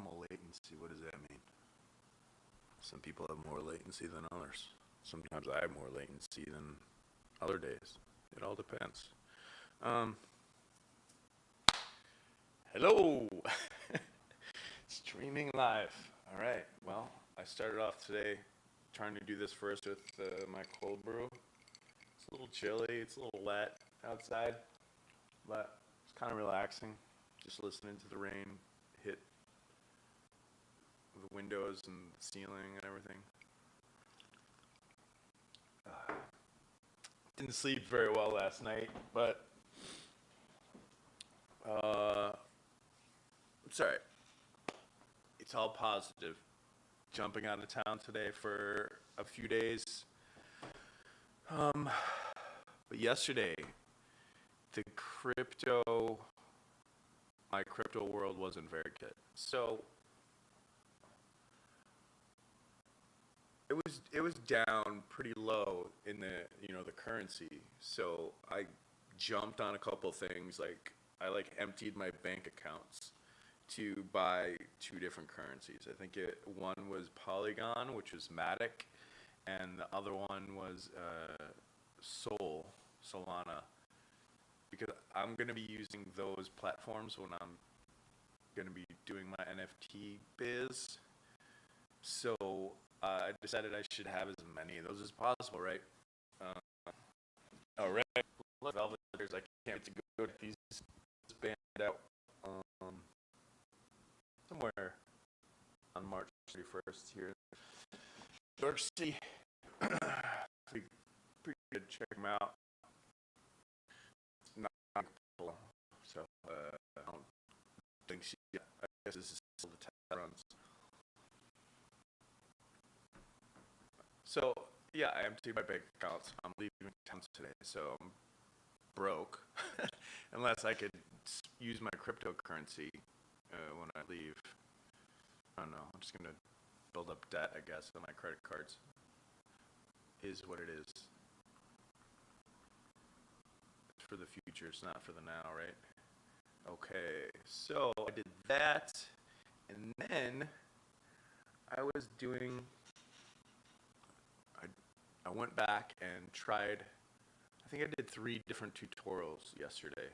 Normal latency, what does that mean? Some people have more latency than others. Sometimes I have more latency than other days. It all depends. Um, Hello! Streaming live. All right. Well, I started off today trying to do this first with my cold brew. It's a little chilly. It's a little wet outside, but it's kind of relaxing. Just listening to the rain hit the windows and the ceiling and everything. Didn't sleep very well last night, but it's all right. It's all positive. Jumping out of town today for a few days. But yesterday, the my crypto world wasn't very good. So it was down pretty low in the currency. So I jumped on a couple things. Like I emptied my bank accounts to buy two different currencies. I think one was Polygon, which was Matic, and the other one was Solana, because I'm gonna be using those platforms when I'm gonna be doing my NFT biz. So I decided I should have as many of those as possible, right? Uh, all right. Look, Velvet, I can't wait to go to these band out somewhere on March 31st here in New York City. Pretty good. Check them out. Not cool. So I don't think I guess this is still the test runs. So yeah, I emptied my bank accounts. I'm leaving town today, so I'm broke unless I could use my cryptocurrency when I leave. I don't know. I'm just gonna build up debt, I guess, on my credit cards. Is what it is. It's for the future. It's not for the now, right? Okay. So I did that, and then I was doing. I went back and tried. I think I did 3 different tutorials yesterday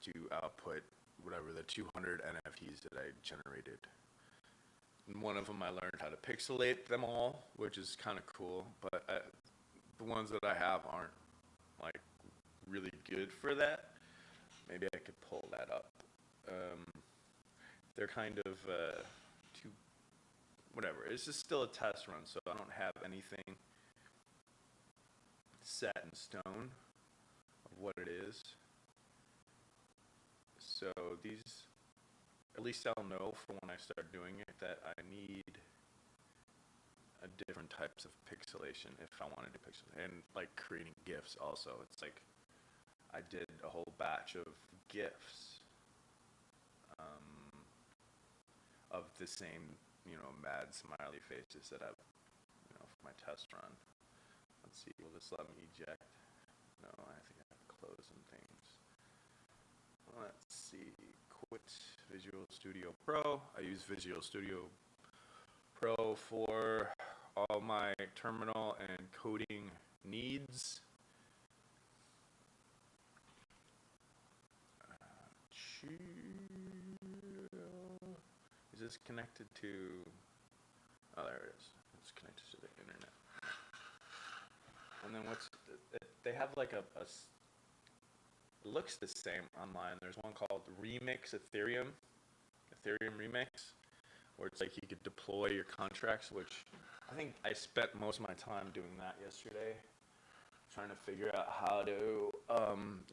to output whatever the 200 NFTs that I generated. In one of them, I learned how to pixelate them all, which is kind of cool. But the ones that I have aren't like really good for that. Maybe I could pull that up. They're kind of too whatever. It's just still a test run, so I don't have anything set in stone of what it is. So these, at least I'll know for when I start doing it that I need a different types of pixelation if I wanted to pixelate, and like creating GIFs also. It's like I did a whole batch of GIFs of the same, mad smiley faces that I've, for my test run. Let's see, will this let me eject? No, I think I have to close some things. Let's see, quit Visual Studio Pro. I use Visual Studio Pro for all my terminal and coding needs. Is this connected to? Oh, there it is. It's connected to the internet. And then they have like it looks the same online. There's one called Remix Ethereum Remix, where it's like you could deploy your contracts, which I think I spent most of my time doing that yesterday, trying to figure out how to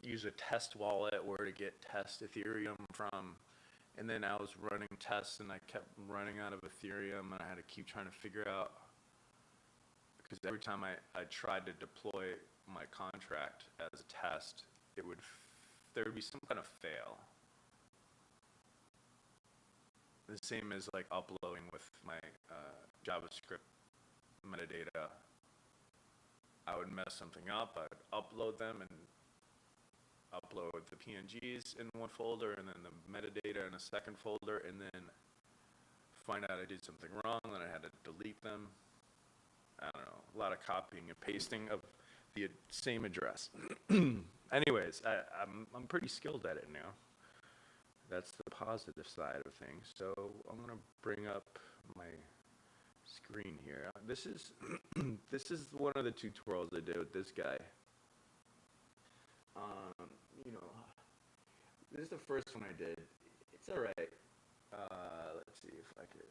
use a test wallet, where to get test Ethereum from. And then I was running tests, and I kept running out of Ethereum, and I had to keep trying to figure out, because every time I tried to deploy my contract as a test, there would be some kind of fail. The same as like uploading with my JavaScript metadata. I would mess something up, I'd upload them and upload of the PNGs in one folder and then the metadata in a second folder, and then find out I did something wrong, then I had to delete them. I don't know, a lot of copying and pasting of the same address. Anyways, I'm pretty skilled at it now. That's the positive side of things. So I'm gonna bring up my screen here. This is this is one of the tutorials I did with this guy. You know, this is the first one I did. It's all right. Let's see if I could.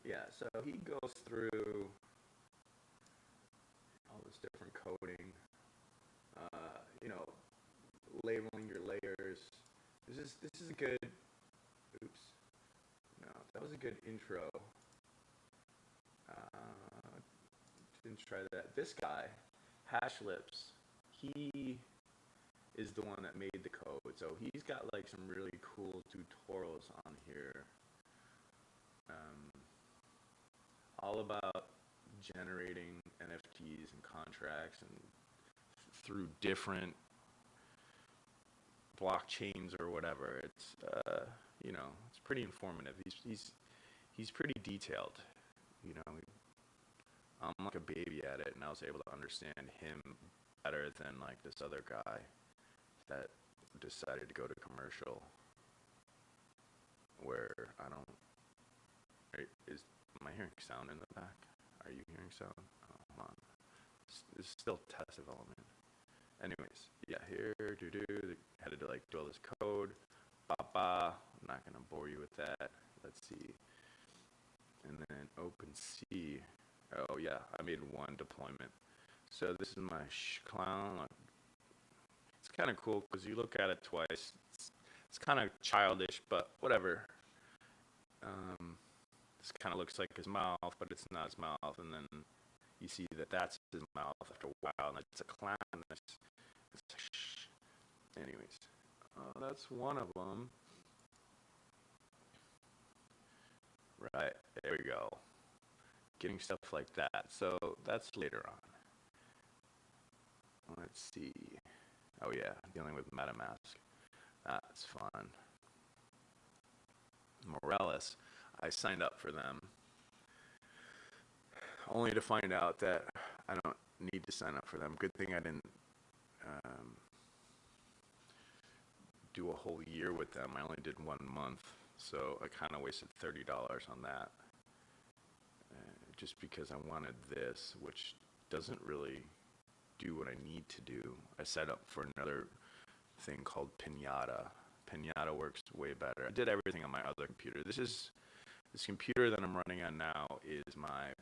Yeah, so he goes through all this different coding. You know, labeling your layers. This is a good. Oops. No, that was a good intro. Didn't try that. This guy, Hashlips, he is the one that made the code. So he's got like some really cool tutorials on here. All about generating NFTs and contracts and through different blockchains or whatever. It's you know, it's pretty informative. He's pretty detailed. You know, I'm like a baby at it, and I was able to understand him better than like this other guy that decided to go to commercial, where I don't. Am I hearing sound in the back? Are you hearing sound? Oh, hold on. It's still test development. Anyways, yeah, here, had to like do all this code. I'm not gonna bore you with that. Let's see. And then OpenSea. Oh yeah, I made one deployment. So this is my clown. It's kind of cool because you look at it twice. It's kind of childish, but whatever. This kind of looks like his mouth, but it's not his mouth. And then you see that that's his mouth after a while, and it's a clown. Anyways, that's one of them. Right, there we go. Getting stuff like that. So that's later on. Let's see. Oh yeah, dealing with MetaMask. That's fun. Moralis, I signed up for them, only to find out that I don't need to sign up for them. Good thing I didn't do a whole year with them. I only did 1 month, so I kind of wasted $30 on that. Just because I wanted this, which doesn't really do what I need to do. I set up for another thing called Pinata. Pinata works way better. I did everything on my other computer. This computer that I'm running on now is my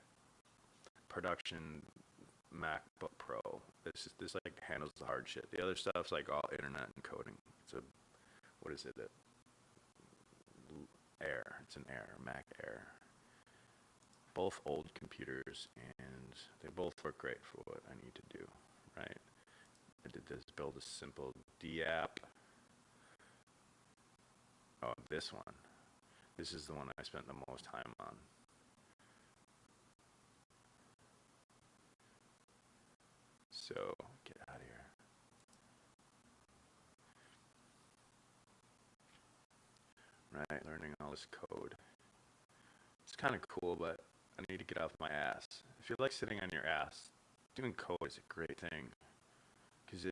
production MacBook Pro. This like handles the hard shit. The other stuff's like all internet and coding. It's a, what is it? Air. It's an Air, Mac Air. Both old computers, and they both work great for what I need to do, right? I did this, build a simple D app. Oh, this one. This is the one I spent the most time on. So, get out of here. Right, learning all this code. It's kind of cool, but I need to get off my ass. If you like sitting on your ass, doing code is a great thing, because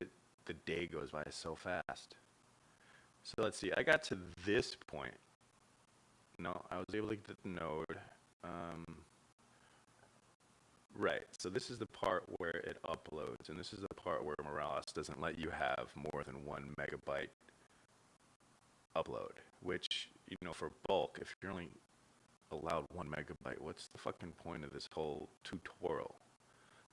the day goes by so fast. So let's see, I got to this point. No, I was able to get the node. Right, so this is the part where it uploads, and this is the part where Moralis doesn't let you have more than 1 megabyte upload, which, you know, for bulk, if you're only allowed 1 megabyte, what's the fucking point of this whole tutorial?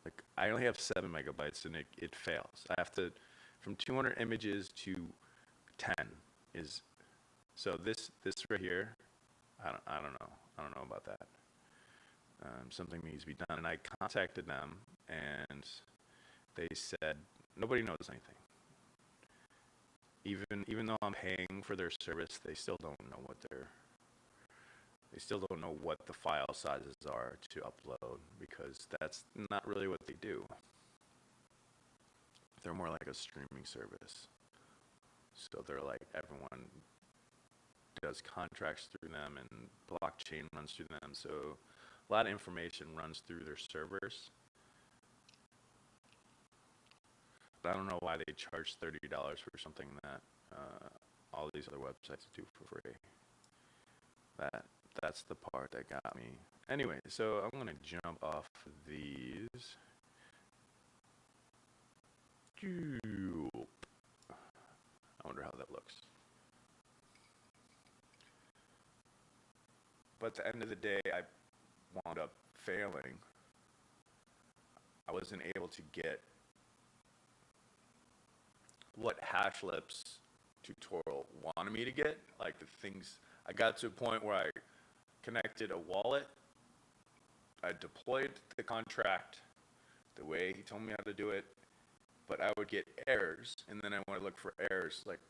Like, I only have 7 megabytes and it fails. I have to, from 200 images to 10 is, so this right here, I don't know about that. Something needs to be done, and I contacted them, and they said nobody knows anything. Even though I'm paying for their service, they still don't know what the file sizes are to upload, because that's not really what they do. They're more like a streaming service. So they're like, everyone does contracts through them and blockchain runs through them. So a lot of information runs through their servers. But I don't know why they charge $30 for something that all these other websites do for free. That's the part that got me. Anyway, so I'm gonna jump off these. I wonder how that looks. But at the end of the day, I wound up failing. I wasn't able to get what HashLip's tutorial wanted me to get. Like the things, I got to a point where I connected a wallet, I deployed the contract the way he told me how to do it, but I would get errors, and then I want to look for errors. Like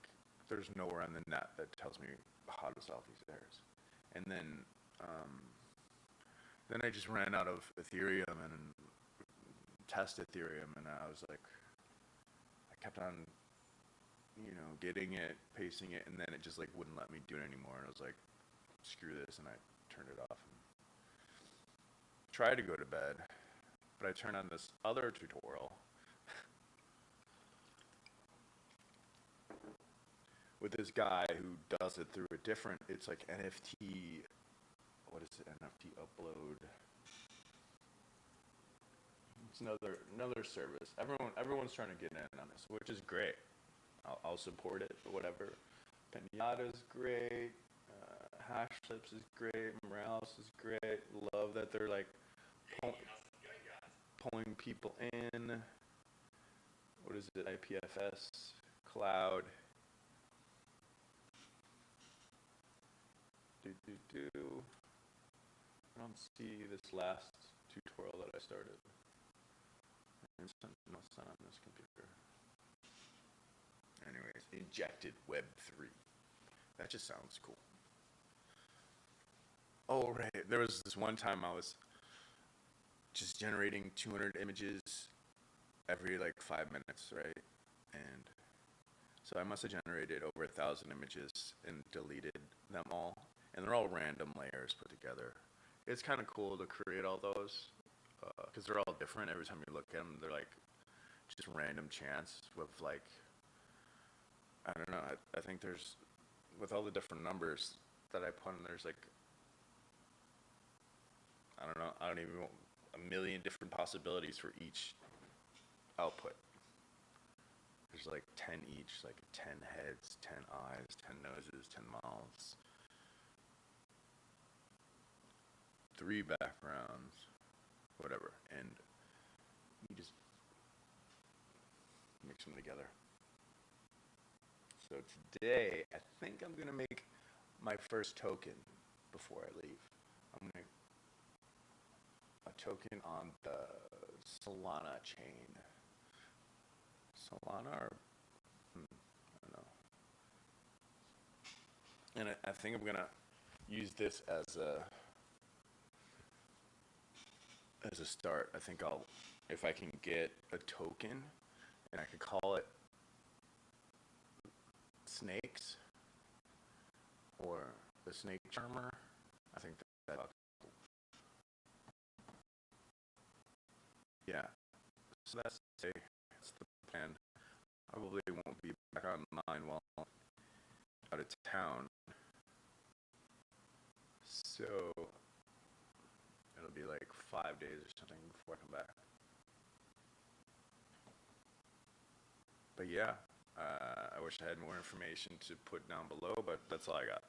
there's nowhere on the net that tells me how to solve these errors. And then I just ran out of Ethereum and test Ethereum, and I was like, I kept on, getting it, pasting it, and then it just like wouldn't let me do it anymore. And I was like, screw this, and I turned it off and tried to go to bed, but I turned on this other tutorial with this guy who does it through a different, it's like NFT, what is it, NFT upload. It's another service. Everyone's trying to get in on this, which is great. I'll support it, but whatever. Pinata's great. HashLips is great. Morales is great. Love that they're like pulling people in. What is it? IPFS cloud. I don't see this last tutorial that I started. There's something else on this computer. Anyways, injected Web3. That just sounds cool. Oh, right. There was this one time I was just generating 200 images every like 5 minutes, right? And so I must have generated over 1,000 images and deleted them all. And they're all random layers put together. It's kind of cool to create all those because they're all different. Every time you look at them, they're like just random chance with like, I don't know. I think there's, with all the different numbers that I put in, there's like, I don't know, I don't even know, a million different possibilities for each output. There's like 10 each, like 10 heads, 10 eyes, 10 noses, 10 mouths, 3 backgrounds, whatever, and you just mix them together. So today, I think I'm gonna make my first token before I leave. I'm gonna a token on the Solana chain. Solana or I don't know. And I think I'm gonna use this as a start. I think if I can get a token and I could call it Snakes or the Snake Charmer, I think that yeah. So that's the plan. Probably won't be back online while out of town. So it'll be like 5 days or something before I come back. But yeah, I wish I had more information to put down below, but that's all I got.